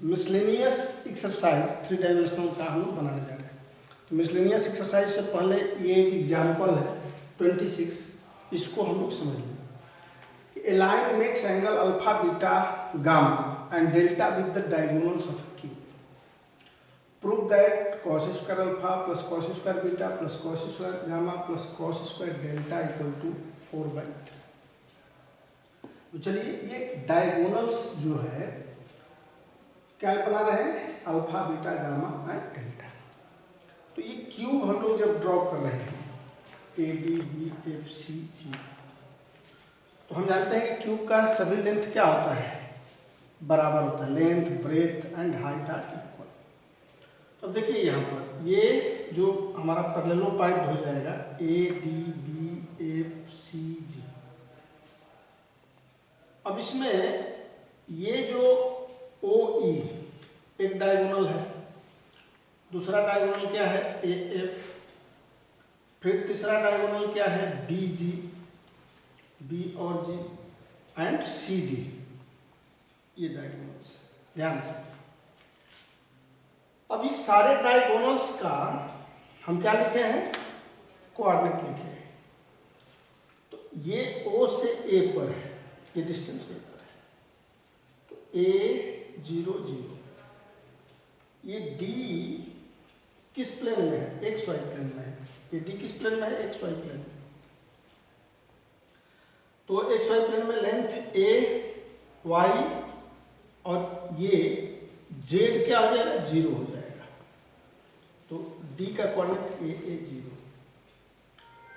Miscellaneous exercise 3 dimensional का हम लोग बनाने जा रहे हैं। तो मिसलेनियस एक्सरसाइज से पहले ये एक एग्जाम्पल है 26, इसको हम लोग समझ लें। A line makes angle alpha, beta, gamma and delta with the diagonals of Q. Prove that cos square alpha plus cos square beta plus cos square gamma plus cos square delta equal to 4/3. तो चलिए ये diagonals जो है क्या बना रहे हैं, alpha beta gamma and delta. तो ये क्यूब हम लोग जब ड्रॉ कर रहे हैं A D B F C G, तो हम जानते हैं कि क्यूब का सभी लेंथ क्या होता है, बराबर होता है। Length, breadth and height are equal. तो देखिए यहाँ पर ये जो हमारा पैरेललोपाइड हो जाएगा A D B F C G. अब इसमें ये जो ओ ई एक डायगोनल है, दूसरा डायगोनल क्या है ए एफ, फिर तीसरा डायगोनल क्या है बी जी, बी और जी एंड सी डी। ये डायगोनल्स ध्यान से। अब इस सारे डायगोनल्स का हम क्या लिखे हैं, कोऑर्डिनेट लिखे हैं। तो ये ओ से ए पर है, ये डिस्टेंस ए पर है, तो ए 0 0। ये डी किस प्लेन में है, एक्स वाई प्लेन में है। ये डी किस प्लेन में है, एक्स वाई प्लेन में। तो एक्स वाई प्लेन में लेंथ ए वाई और ये जेड क्या हो जाएगा, 0 हो जाएगा। तो डी का कोऑर्डिनेट ए 0।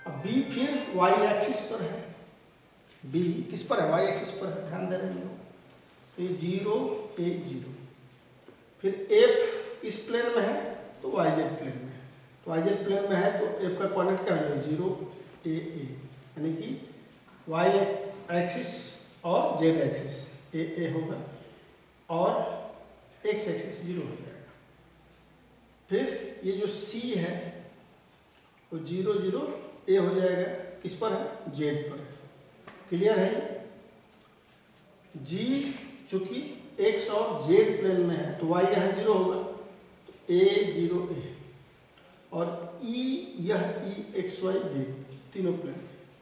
अब बी फिर वाई एक्सिस पर है, बी किस पर है, वाई एक्सिस पर है, ध्यान दे रहे हैं हम लोग। ये 0 ए 0। फिर एफ किस प्लेन में है, तो वाई जेड प्लेन में है। तो वाई जेड प्लेन में है तो एफ का कोऑर्डिनेट क्या हो जाएगा, 0 ए, यानी कि वाई एक्सिस और जेड एक्सिस ए होगा और एक्स एक्सिस 0 हो जाएगा। फिर ये जो सी है वो 0 0 ए हो जाएगा, किस पर है, जेड पर है। क्लियर है। जी चूंकि एक्स और जेड प्लेन में है तो वाई यहाँ 0 होगा, तो ए 0 ए और ई, यह ई एक्स वाई जेड तीनों प्लेन,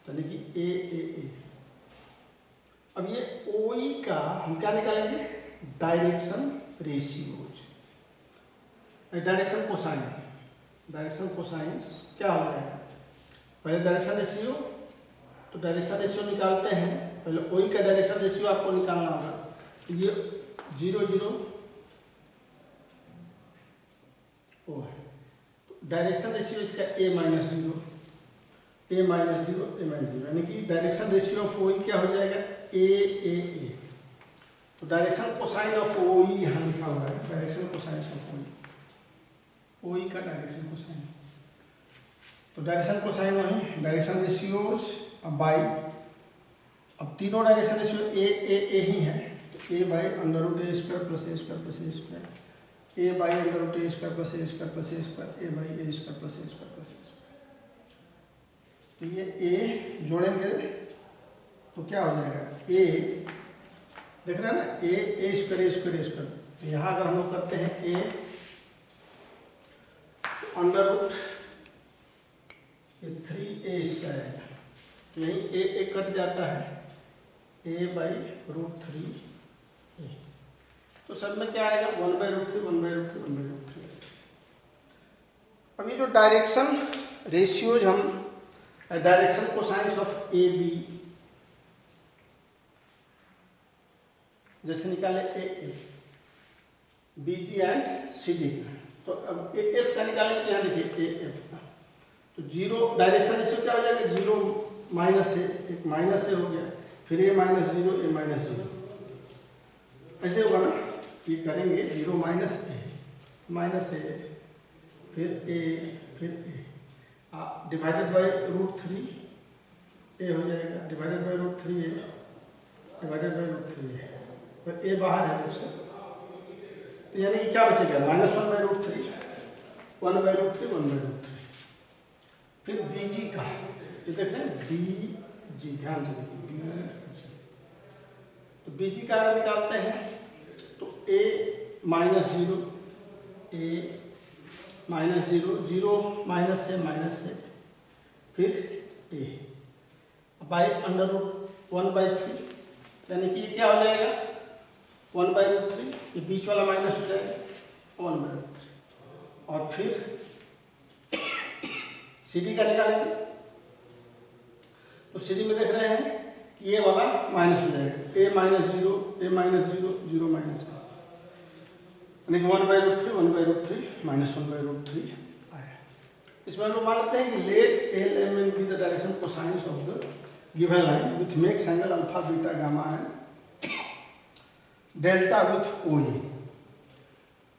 यानी कि ए। अब ये ओ ई का हम क्या निकालेंगे, direction ratios, direction cosine. Direction cosines क्या हो जाएगा, पहले डायरेक्शन रेशियो, तो डायरेक्शन रेशियो निकालते हैं। पहले ओ ई का डायरेक्शन रेशियो आपको निकालना होगा। तो ये 0 0 ओ है, तो डायरेक्शन रेशियो इसका a - 0, a - 0, यानी कि डायरेक्शन रेशियो ऑफ ओ ई क्या हो जाएगा, a। तो डायरेक्शन कोसाइन ऑफ ओ ई यहाँ लिखा हुआ है, डायरेक्शन कोसाइन ऑफ ओ ई का डायरेक्शन कोसाइन। तो डायरेक्शन कोसाइन वही डायरेक्शन रेशियोज बाई, अब तीनों डायरेक्शन रेशियो ए ही है, तो a by √a² + a² a by √a² + a² a by a² + a²। तो ये a जोड़ेंगे तो क्या हो जाएगा, a देख रहे हैं ना, a²। तो यहाँ अगर हम लोग करते हैं a √3a², यही a कट जाता है, a बाई √3a। तो सब में क्या आएगा, 1/√3। अब ये जो डायरेक्शन रेशियोज हम direction cosines of A B जैसे निकाले A B G and C D का, तो अब ए एफ का निकालेंगे तो यहाँ देखिए ए एफ का, तो 0 डायरेक्शन रेशियो क्या हो जाएगा, 0 -a, एक -a हो गया, फिर a - 0 a - 0, ऐसे होगा ना। ये करेंगे 0 - a, फिर a डिवाइडेड बाई √3 a हो जाएगा, divided by √3a, divided by √3a, तो a बाहर है उससे, तो यानी कि क्या बचेगा, -1/√3, 1/√3। फिर बीजी का, ये देख रहे हैं बीजी, ध्यान से देखिए बीजी। तो बीजी का अगर निकालते हैं तो a minus zero A minus zero, zero minus है, फिर ए बाई अंडर रूट 1/3, यानी कि ये क्या हो जाएगा 1/√3, ये बीच वाला माइनस हो जाएगा 1/√3, और फिर सी डी का निकालेंगे। तो सी डी में देख रहे हैं कि ये वाला माइनस हो जाएगा, ए माइनस जीरो, जीरो माइनस है, यानी कि 1/√3 माइनस 1/√3 आया। इसमें हम लोग मान लेते हैं कि let L M N be the direction cosines of the given line with makes angle alpha beta gamma and delta with O E.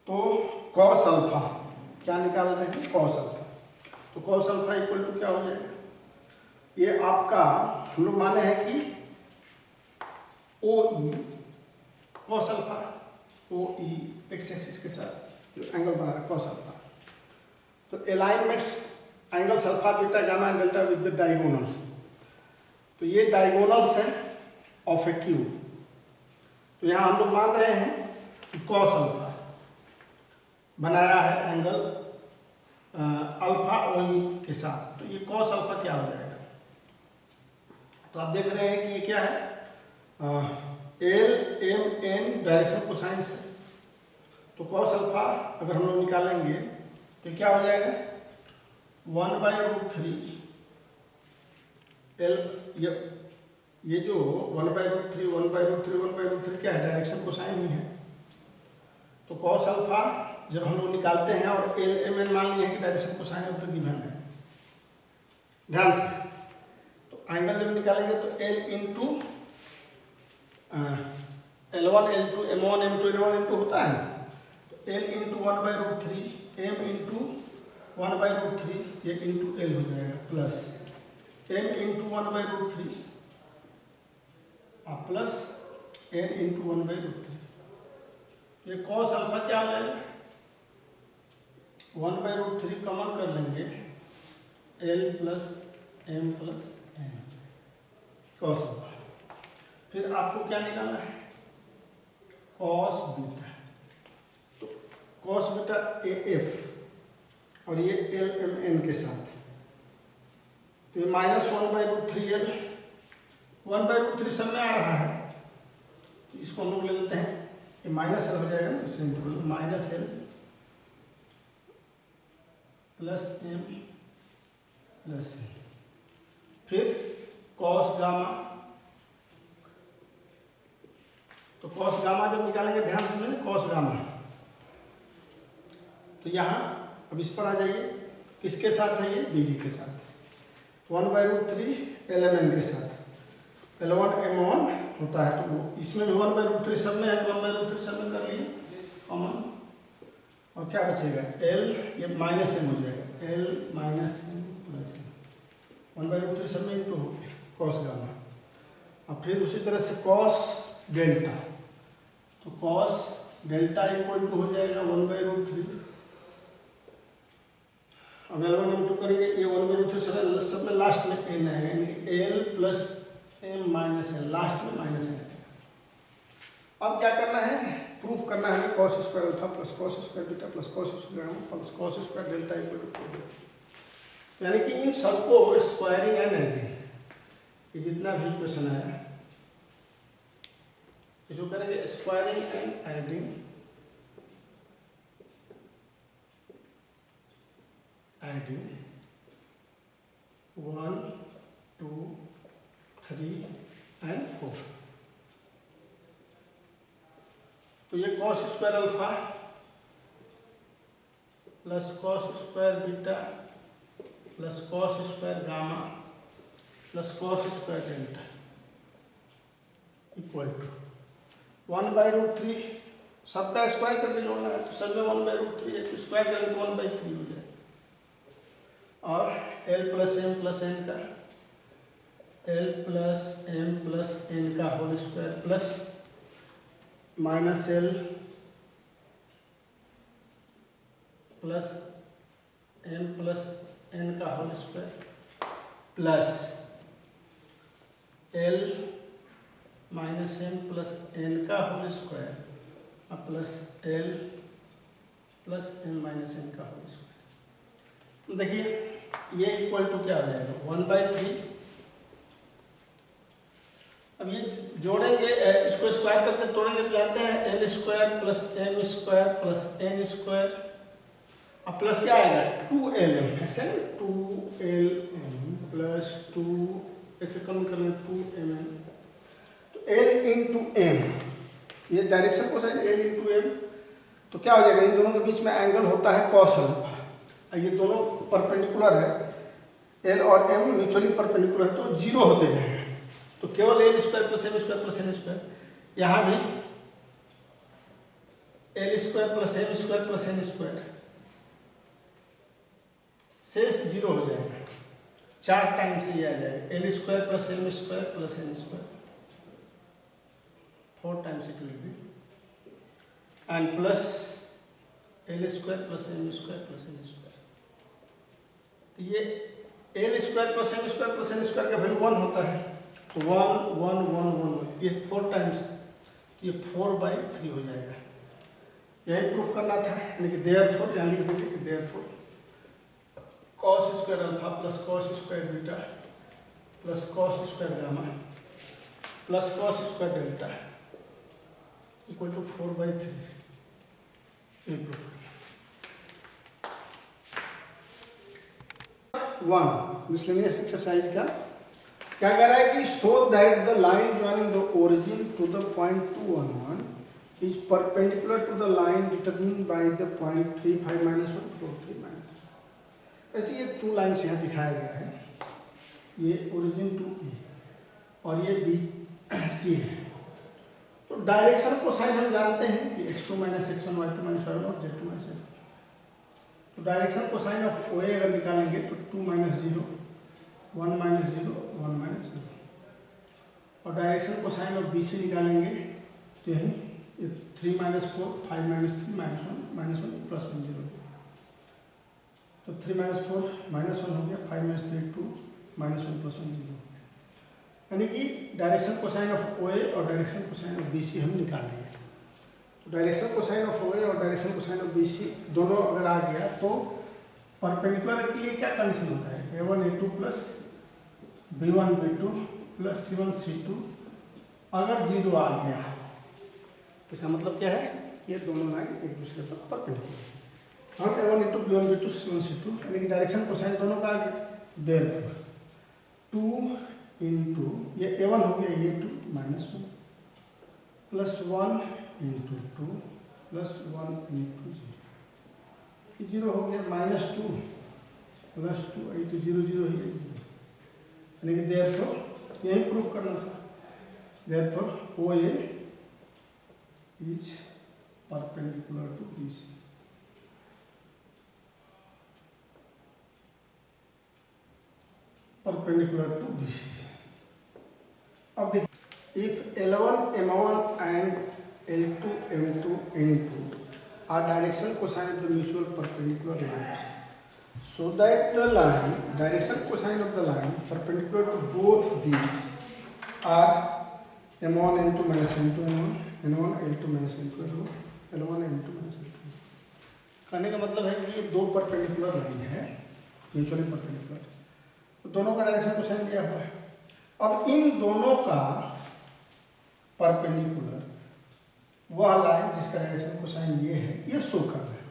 तो कॉस अल्फा क्या निकाल रहे हैं, कॉस अल्फा। तो कॉस अल्फा इक्वल टू क्या हो जाएगा, ये आपका हम लोग माने हैं कि ओ ई कॉस अल्फा, ओ ई एक्स एक्सिस के साथ जो एंगल बना रहा है कॉस अल्फा। तो align makes angles alpha beta gamma and delta with the diagonals. तो ये डायगोनल्स है ऑफ ए क्यूब। तो यहाँ हम लोग मान रहे हैं कि कॉस अल्फा बनाया है एंगल अल्फा ओ ई के साथ। तो ये कॉस अल्फा क्या हो जाएगा, तो आप देख रहे हैं कि ये क्या है, L M N direction cosines है। तो कॉस अल्फा अगर हम लोग निकालेंगे तो क्या हो जाएगा 1/√3 एल, ये जो 1/√3 क्या है, डायरेक्शन कोसाइन ही है। तो कॉस अल्फा जब हम लोग निकालते हैं और एल एम एन मान लिए हैं कि direction cosine of the given है, ध्यान से। तो एंगल जब निकालेंगे तो L into L1 L2 M1 M2 N1 N2 होता है। तो L इंटू 1/√3 M इंटू 1/√3 ये इंटू L हो जाएगा, प्लस N इंटू 1/√3 और प्लस N इंटू 1/√3। ये कॉस अल्फा क्या हो जाएगा 1/√3 कॉमन कर लेंगे, L plus M plus N cos alpha. फिर आपको क्या निकालना है कॉस बीटा। तो कॉस बीटा ए एफ और ये एल एम एन के साथ, तो ये माइनस 1/√3 एल, 1/√3 सब में आ रहा है, तो इसको हम लोग ले लेते हैं, ये माइनस एल हो जाएगा ना, इससे minus L plus M plus L. फिर कॉस गामा, तो कॉस गामा जब निकालेंगे ध्यान से सुनिए, कॉस गामा तो यहाँ अब इस पर आ जाइए, किसके साथ है ये बीजी के साथ, 1/√3 एल एम एन के साथ, L1 M1 होता है। तो वो इसमें भी 1/√3 सब में है, तो 1/√3 सब में कर लिए कॉमन, और क्या बचेगा L, ये माइनस एम हो जाएगा, L minus M plus M, 1/√3 सब में इंटू कॉस गामा। और फिर उसी तरह से कॉस डेल्टा, तो कॉस डेल्टा इक्वल टू हो जाएगा 1/√3। अब L1 M2 करेंगे, ये 1/√3 सब में लास्ट में n आएगा, यानी L plus M minus L, last में माइनस एन। अब क्या करना है, प्रूफ करना है हमें cos square alpha plus cos square beta plus cos square gamma plus cos square delta equal to, यानी कि इन सबको स्क्वायरिंग एंड एडिंग, ये जितना भी क्वेश्चन आया इसको करेंगे squaring and adding, adding 1 2 3 and 4। तो ये cos square alpha plus cos square beta plus cos square gamma plus cos square delta equal to 1/√3, सबका स्क्वायर करके जोड़ना है, तो सब में 1/√3 है, तो स्क्वायर करके 1/3 हो जाए, और L plus M plus N का L plus M plus N का whole square plus minus L plus M plus N का whole square plus L minus M plus N का whole square plus L plus M minus N का whole square. देखिए ये equal to क्या हो जाएगा 1/3। अब ये जोड़ेंगे, इसको स्क्वायर करके तोड़ेंगे तो जानते हैं L square plus M square plus N square, अब प्लस क्या आएगा 2lm, ऐसे 2lm प्लस 2, ऐसे कम कर लें 2mm, तो l इंटू एम, ये direction cosine l into M, तो क्या हो जाएगा इन दोनों के बीच में एंगल होता है कॉस अल्फा, ये दोनों परपेंडिकुलर है, l और m म्यूचुअली परपेंडिकुलर है तो जीरो होते जाएंगे, तो केवल L square plus M square plus N square, यहाँ भी L square plus M square plus N square, शेष जीरो हो जाएगा, 4 टाइम से ये आ जाएगा L square plus M square plus N square, 4 times it will be, and plus L square plus M square plus N square, तो ये L square plus M square plus N square का value 1 होता है, तो 1 1 1 1, ये 4 times, ये 4/3 हो जाएगा। यही प्रूफ करना था, यानी कि देयरफॉर, यहाँ लिख देंगे कि therefore cos square alpha plus cos square beta plus cos square gamma plus cos square delta equal to 4/3, ये प्रूफ। 1 मिसलेनियस एक्सरसाइज का क्या कह रहा है कि show that the line joining the origin to the point 2 1 1 is perpendicular to the line determined by the point 3 5 minus 1 4 3 minus 1। ऐसे ये 2 lines यहाँ दिखाया गया है, ये ओरिजिन टू ए और ये बी सी है, तो डायरेक्शन को साइन हम जानते हैं कि x2 minus x1 y2 minus y1 और z2 माइनस z2, तो डायरेक्शन को साइन ऑफ ओ ए अगर निकालेंगे तो 2 माइनस 0 1 माइनस 0 1 माइनस 0, और डायरेक्शन को साइन ऑफ बी सी निकालेंगे तो यही 3 माइनस 4 5 माइनस 3 माइनस 1 प्लस 1 0, तो 3 माइनस 4 माइनस 1 हो गया, 5 माइनस 3 2 माइनस 1 प्लस 1 0, यानी कि direction cosine of O A और direction cosine of B C हम निकाल लेंगे। तो direction cosine of O A और direction cosine of B C दोनों अगर आ गया तो परपेंडिकुलर के लिए क्या कंडीशन होता है, a1 a2 plus b1 b2 plus c1 c2, अगर 0 आ गया इसका मतलब क्या है, ये दोनों लाइन एक दूसरे पर परपेंडिकुलर, हम a1 into b1 b2 c1 c2, यानी कि डायरेक्शन कोसाइन दोनों का आ गया, देयरफॉर 2 इंटू ये a1 हो गया ये 2 minus 1 plus 1 into 2 plus 1 into 0, ये 0 हो गया, माइनस 2 प्लस 2 ये तो 0 0 ही है, यानी कि देयरफॉर यही प्रूफ करना था, therefore O A is perpendicular to BC। Perpendicular to BC। अब देखिए, if L1 M1 and L2 M2 N2 are direction cosine of the mutual perpendicular lines, so that the line direction cosine of the line perpendicular to both these are M1 N2 minus N2 M1 N1 L2 minus N2 L1 N2 minus L2। कहने का मतलब है कि ये 2 perpendicular line है, mutually perpendicular, तो दोनों का डायरेक्शन कोसाइन दिया हुआ है। अब इन दोनों का परपेंडिकुलर वह लाइन जिसका डायरेक्शन कोसाइन ये है, ये शो करना है,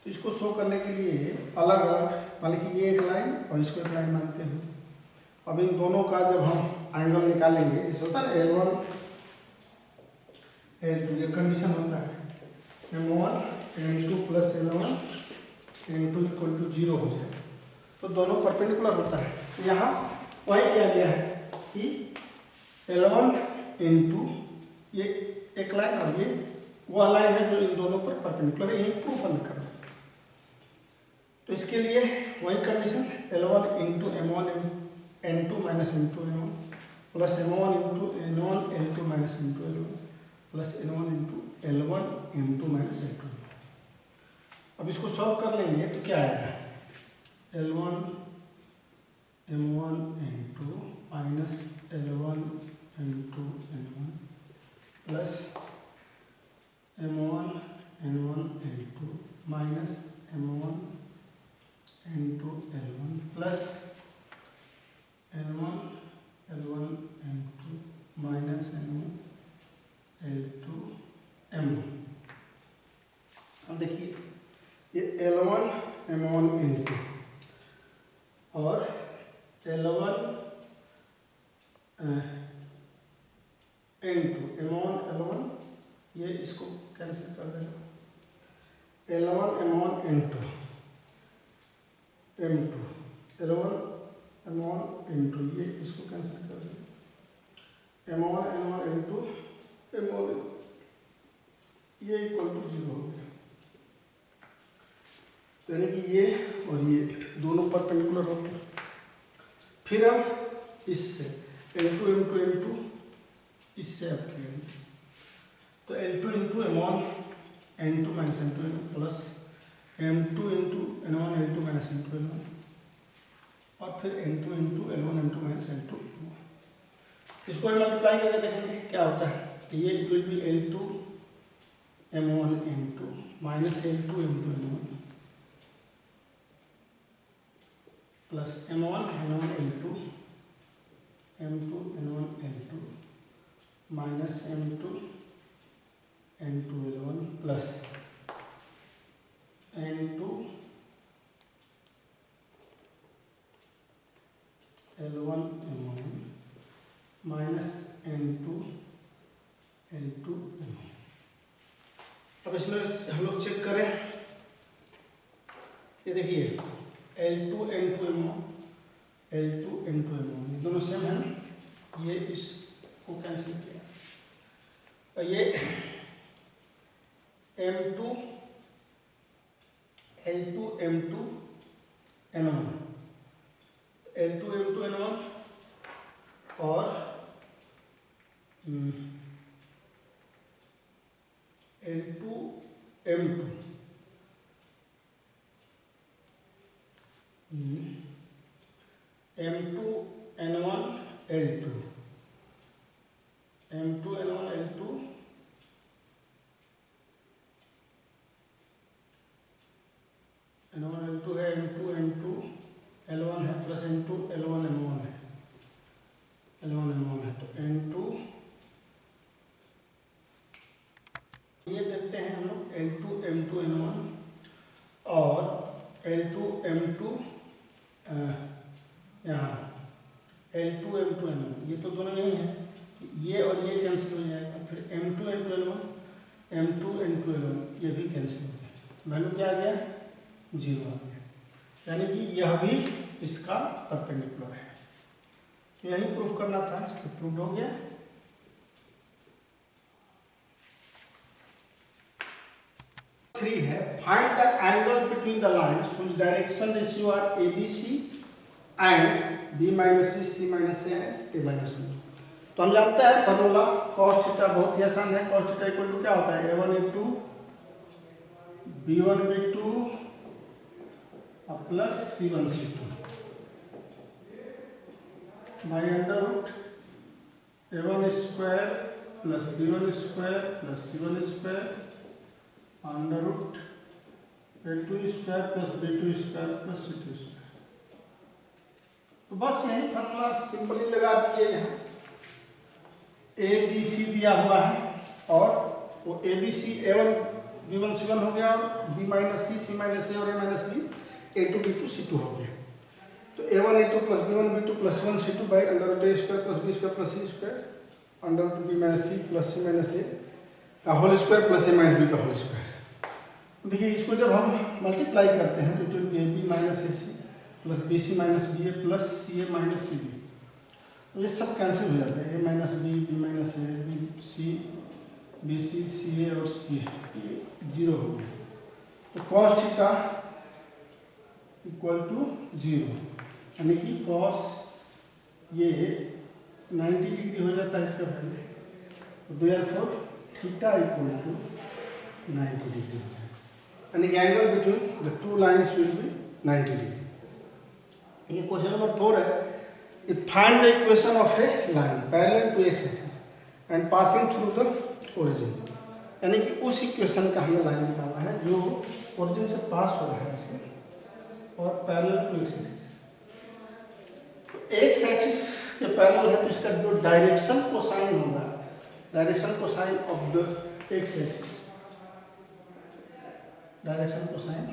तो इसको शो करने के लिए अलग अलग, मान लीजिए ये एक लाइन और इसको एक लाइन मानते हैं। अब इन दोनों का जब हम एंगल निकालेंगे, जैसे होता है ना L1 L2, ये कंडीशन होता है M1 L2 plus L1 N2 equal to 0 हो जाए, तो दोनों परपेंडिकुलर होता है। तो यहाँ वही किया गया है कि L1 N2 ये एक लाइन और ये वह लाइन है जो इन दोनों पर परपेंडिकुलर है, यही प्रूफ हमें करना है। तो इसके लिए वही condition L1 into M1 N2 minus N2 N1 plus M1 into N1 L2 minus N2 L1 plus N1 into L1 M2 minus L2। अब इसको सॉल्व कर लेंगे तो क्या आएगा, L1 M1 N2 minus L1 M2 N1 plus m1 n1 l2 minus m1 n2 l1 plus n1 l1 m2 minus n1 l2 m1। अब देखिए ये L1 M1 N2 और L1 N2 M1 L1, ये इसको कैंसिल कर देना। L1 M1 N2 M2 L1 M1 N2, ये इसको कैंसिल कर देना। M1 N1 N2 M1, ये इक्वल टू 0 हो गया। यानी कि ये और ये दोनों परपेंडिकुलर हो गए। फिर हम इससे L2 M2 N2 इससे अब करेंगे तो L2 into M1 N2 minus N2 N2 plus M2 into N1 L2 minus N2 N1 और फिर N2 into L1 M2 minus N2 इसको मल्टीप्लाई करके देखेंगे क्या होता है। तो ये it will B L2 M1 N2 minus L2 M2 N1 plus M1 N1 L2 M2 N1 L2 minus M2 N2 L1 plus N2 L1 M1 minus N2 L2 M1। अब इसमें हम लोग चेक करें, ये देखिए L2 N2 M1 L2 N2 M1 ये दोनों same है ना, ये इसको कैंसिल किया और ये M2 L2 M2 N1 L2 M2 N1 और L2 M2 M2 N1 L2 M2 N1 L2 N1 L2 है M2 N2 L1 है प्लस N2 L1 M1 है L1 M1 है तो N2 ये देखते हैं हम लोग L2 M2 N1 और L2 M2 यहाँ L2 M2 N1 ये तो दोनों यही हैं, ये और ये कैंसिल हो जाएगा। फिर M2 N2 N1 M2 N2 N1 ये भी कैंसिल हो गया, वैल्यू क्या आ गया 0 आ गया, यानी कि यह भी इसका परपेंडिकुलर है। तो यही प्रूफ करना था, इसलिए प्रूफ हो गया। थ्री है find the angle between the lines which direction ratio are ABC and B minus C minus A and A minus B। तो हम जानते हैं फॉर्मूला cos थीटा बहुत ही आसान है। cos थीटा इक्वल टू क्या होता है A1 A2 B1 B2 plus C1 C2 by under root A1 square plus B1 square plus C1 square under root A2 square plus B2 square plus C2 square. तो बस यही formula simply लगा दिए। यहाँ ABC दिया हुआ है और वो ABC A1 B1 C1 हो गया, B minus C minus A और A minus B A2 B2 C2 हो गया। तो A1 A2 plus B1 B2 plus C1 C2 by under root A square plus B square plus C square under root B minus C plus C minus A का whole square plus A minus B का whole square. देखिए इसको जब हम multiply करते हैं तो it will be AB minus AC plus BC minus BA plus CA minus CB। तो ये सब कैंसिल हो जाता है, A minus B B minus A B C BC CA और CA ये 0 हो गया। तो cos थीटा इक्वल टू 0, यानी कि cos ये 90 डिग्री हो जाता है इसका वैल्यू, तो therefore theta equal to 90 degree, यानी कि angle between the two lines will be 90 degree. ये क्वेश्चन नंबर 4 है, find the equation of a line parallel to x axis and passing through the origin. यानी कि उस equation का हमें line निकालना है जो ओरिजिन से पास हो रहा है ऐसे और parallel to x axis. X axis के पैरेलल है तो इसका जो डायरेक्शन कोसाइन होगा, direction cosine of the x axis, direction cosine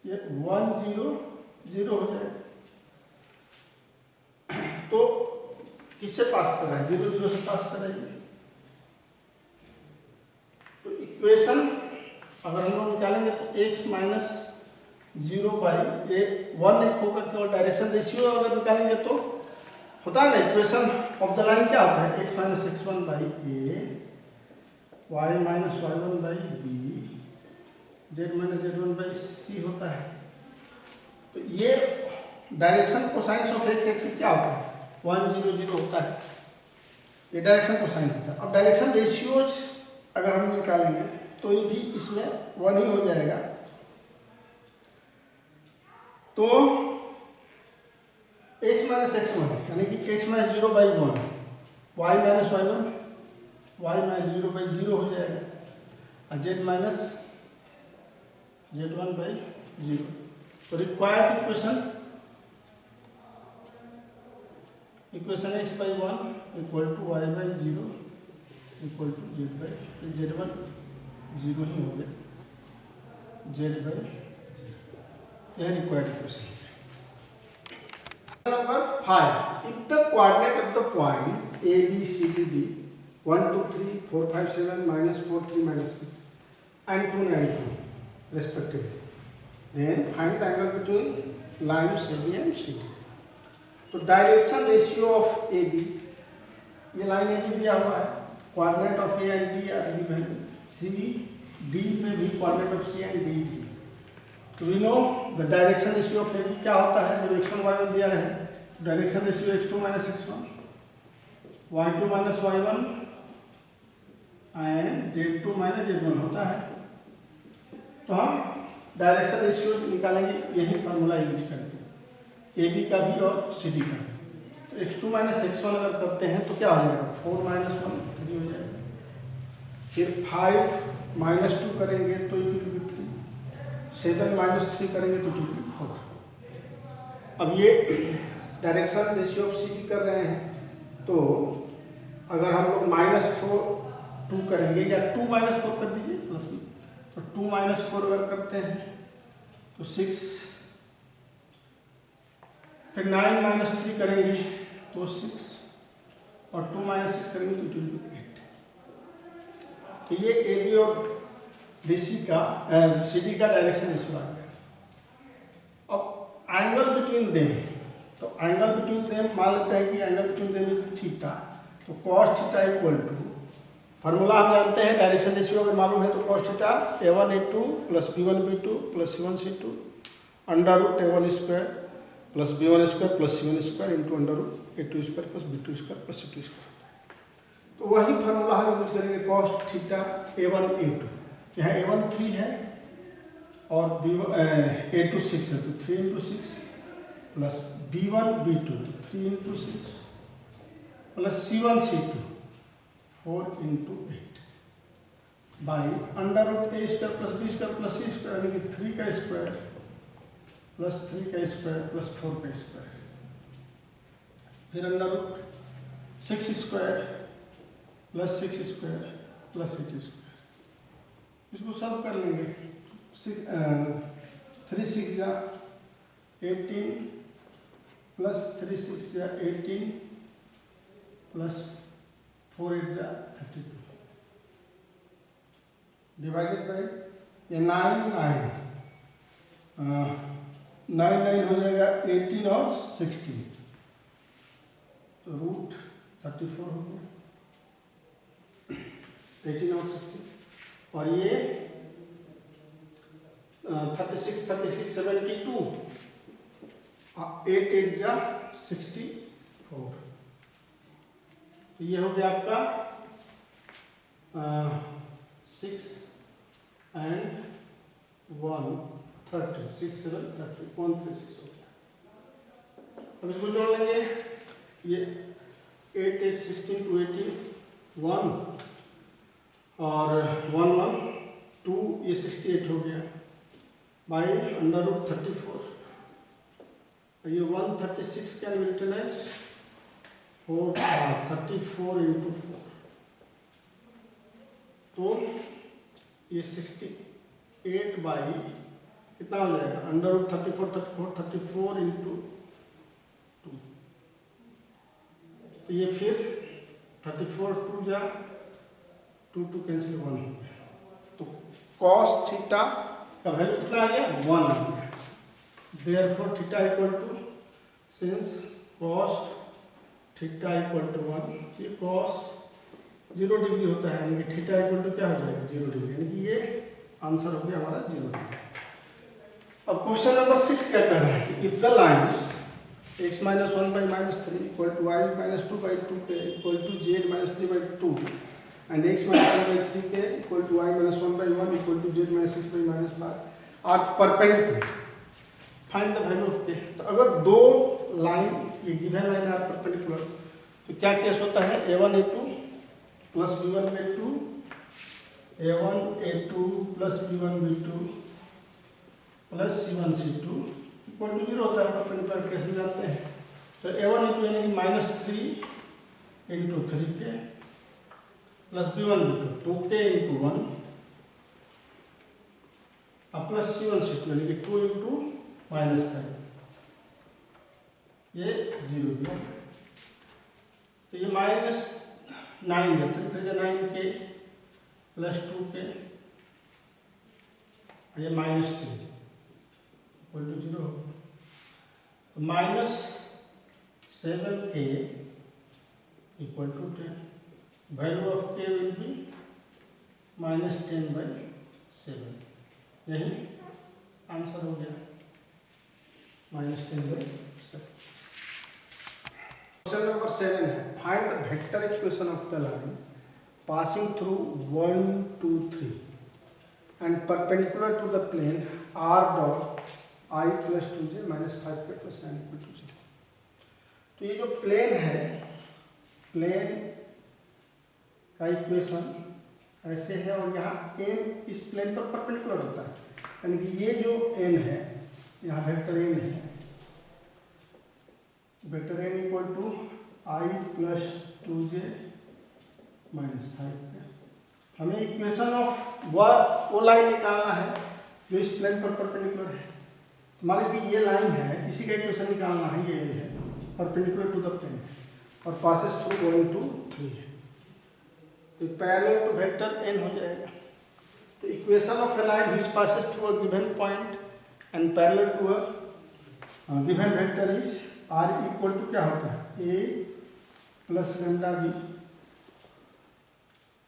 ये 1 0 0 हो जाएगा। तो किससे पास कर रहा है? 0 0 से पास कर रही है। तो इक्वेशन अगर हम लोग निकालेंगे तो x माइनस 0 बाई ए 1 एक होगा केवल डायरेक्शन रेशियो अगर निकालेंगे तो होता है ना इक्वेशन ऑफ द लाइन क्या होता है? x minus x1 by A, y minus y1 by B, z minus z1 by C होता है। तो ये direction cosine of X axis क्या होता है? 1 0 0 होता है, ये डायरेक्शन कोसाइन होता है। अब डायरेक्शन रेशियोज अगर हम निकालेंगे तो ये भी इसमें 1 ही हो जाएगा। तो x माइनस x1 यानी कि x minus 0 by 1, y minus y1, y minus 0 by 0 हो जाएगा और z माइनस z1 बाई 0। तो required equation x by 1 equal to y by 0 equal to z by z1 0 ही हो गया, z बाई 0, यह required equation. Number 5, if the coordinate of the point a b c d be 1 2 3 4 5 7 -4 3 -6 and 2 9 2 respectively, then find the angle between lines AB and CD। तो direction ratio of A B, ये line A B दिया हुआ है, coordinate of A and B are given, C D में भी coordinate of C and D is given. तो we know the direction ratio of A B क्या होता है? जब x1 y1 दिया रहे direction ratio x2 minus x1, y2 minus y1 and z2 minus z1 होता है। तो हम डायरेक्शन रेशियो निकालेंगे यही फार्मूला यूज करके, ए बी का भी और सी डी का भी। तो x2 माइनस x1 अगर करते हैं तो क्या हो जाएगा? 4 माइनस 1 3 हो जाएगा। फिर 5 माइनस 2 करेंगे तो इट विल बी 3, 7 माइनस 3 करेंगे तो इट विल बी 4। अब ये direction ratio of C D कर रहे हैं तो अगर हम लोग -4 2 करेंगे या 2 माइनस 4 कर दीजिए प्लस में, तो 2 माइनस 4 अगर करते हैं तो 6, फिर 9 माइनस 3 करेंगे तो 6 और 2 माइनस 6 करेंगे तो 2 8। तो ये ए बी और डीसी का सी डी का डायरेक्शन रेशियो आ गया। अब एंगल बिटवीन देम, तो एंगल बिटवीन देम मान लेते हैं कि angle between them is theta. तो cos theta equal to, formula हम जानते हैं डायरेक्शन रेशियो अगर मालूम है तो cos theta a1 a2 plus b1 b2 plus c1 c2 under root a1 square plus b1 square plus c1 square into under root a2 square plus b2 square plus c2 square. तो वही formula हम use करेंगे cos theta a1 a2, यहाँ a1 3 है और a2 6 है, तो 3 into 6 plus b1 b2 तो 3 into 6 plus c1 c2 4 into 8 by under root A square plus B square plus C square यानी कि 3 का स्क्वायर प्लस 3 का स्क्वायर प्लस 4 का स्क्वायर, फिर under root 6 square plus 6 square plus 8 square. इसको सब कर लेंगे, 3 6 जा 18 प्लस 3 6 जा 18 प्लस 4 8 जा 32 डिवाइडेड बाई ये 9 9 हो जाएगा 18 और 16, तो रूट 34 हो गया 18 और 16, और ये 36 36 72 8 8 जा 64। तो ये हो गया आपका 6 एंड 1 30 6 7 30 136 हो गया। अब इसको जोड़ लेंगे, ये 8 8 16 2 18 1 और 1 1 2, ये 68 हो गया बाई √34, ये 136 can be written as 34 into 4, तो ये 68 बाई कितना हो जाएगा √34 इंटू 2, तो ये फिर 34 2 जा 2 2 कैंसिल 1 हो गया, तो cos थीटा का वैल्यू कितना आ गया 1 आ गया। Therefore theta equal to, since cos theta equal to 1, ये cos 0 डिग्री होता है, यानी कि थीटा इक्वल टू क्या हो जाएगा 0 डिग्री, यानी कि ये आंसर हो गया हमारा 0 डिग्री। अब क्वेश्चन नंबर 6 क्या कर रहा है कि if the lines x - 1 by -3 equal to y - 2 by 2k equal to z - 3 by 2 and x - 1 by 3k equal to y - 1 by 1 equal to z - 6 by -5 are perpendicular, find the value of k। तो अगर दो line, ये given line are perpendicular, तो क्या case होता है a1 a2 plus b1 b2, a1 a2 plus b1 b2 plus c1 c2 equal to 0 होता है, परपेंडिकुलर केस में जाते हैं। तो a1 a2 यानी कि -3 into 3k plus b1 b2 2k into 1 और प्लस c1 c2 यानी कि 2 इंटू -5, ये 0 दिया। तो ये -9 है, 3 3 9k प्लस 2k, ये -3 इक्वल टू 0 होगा, तो -7k equal to 10, value of k will be -10/7, यही आंसर हो गया -10/7। क्वेश्चन नंबर 7 है, find the vector equation of the line passing through 1 2 3 and perpendicular to the plane r dot I + 2j - 5k + 9 = 0। तो ये जो plane है, plane का equation ऐसे है और यहाँ n इस प्लेन पर परपेंडिकुलर होता है, यानी कि ये जो n है, यहाँ वेक्टर n है, vector n equal to I + 2j - 5k। हमें इक्वेशन ऑफ वो लाइन निकालना है जो इस प्लेन पर परपेंडिकुलर है। मान लीजिए ये लाइन है, इसी का इक्वेशन निकालना है, ये है परपेंडिकुलर टू द प्लेन और पासेस थ्रू 1 2 3 है, तो पैरेलल टू वेक्टर n हो जाएगा। तो equation of a line which passes through a given point and parallel to a given vector is r equal to क्या होता है a प्लस लैम्डा b।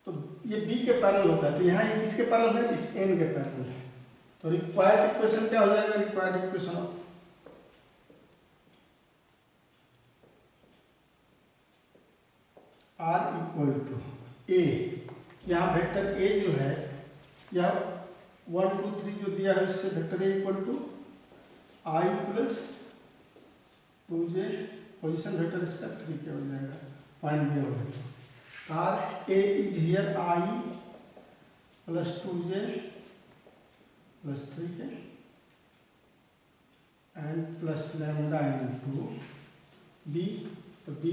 तो ये b के पैरेलल होता है, तो यहाँ ये किसके पैरेलल है, इस n के पैरेलल है। तो रिक्वायर्ड इक्वेशन क्या हो जाएगा, required equation of r equal to a, यहाँ वेक्टर a जो है, यह 1 2 3 जो दिया है उससे vector a equal to I + 2j, position vector इसका 3 के हो जाएगा, पॉइंट दिया हुआ है। r a is here I + 2j + 3k and plus lambda into b, तो b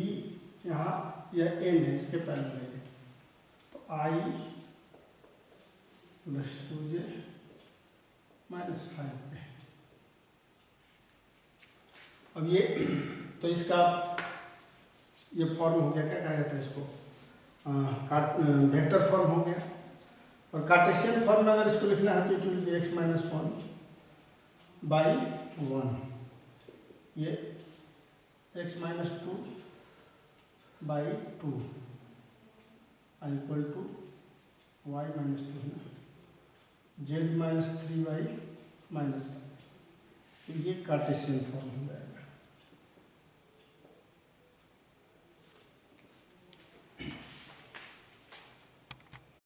यहाँ यह n है, इसके पैरेलल है, तो I + 2j - 5k। अब ये तो इसका ये फॉर्म हो गया, क्या कहा जाता है इसको, वेक्टर फॉर्म हो गया। और कार्टेशियन फॉर्म में अगर इसको लिखना है तो इट विल बी x - 1/1, ये x - 2/2 इक्वल टू y - 2 है, z - 3/-5, तो ये कार्टेशियन फॉर्म हो जाएगा।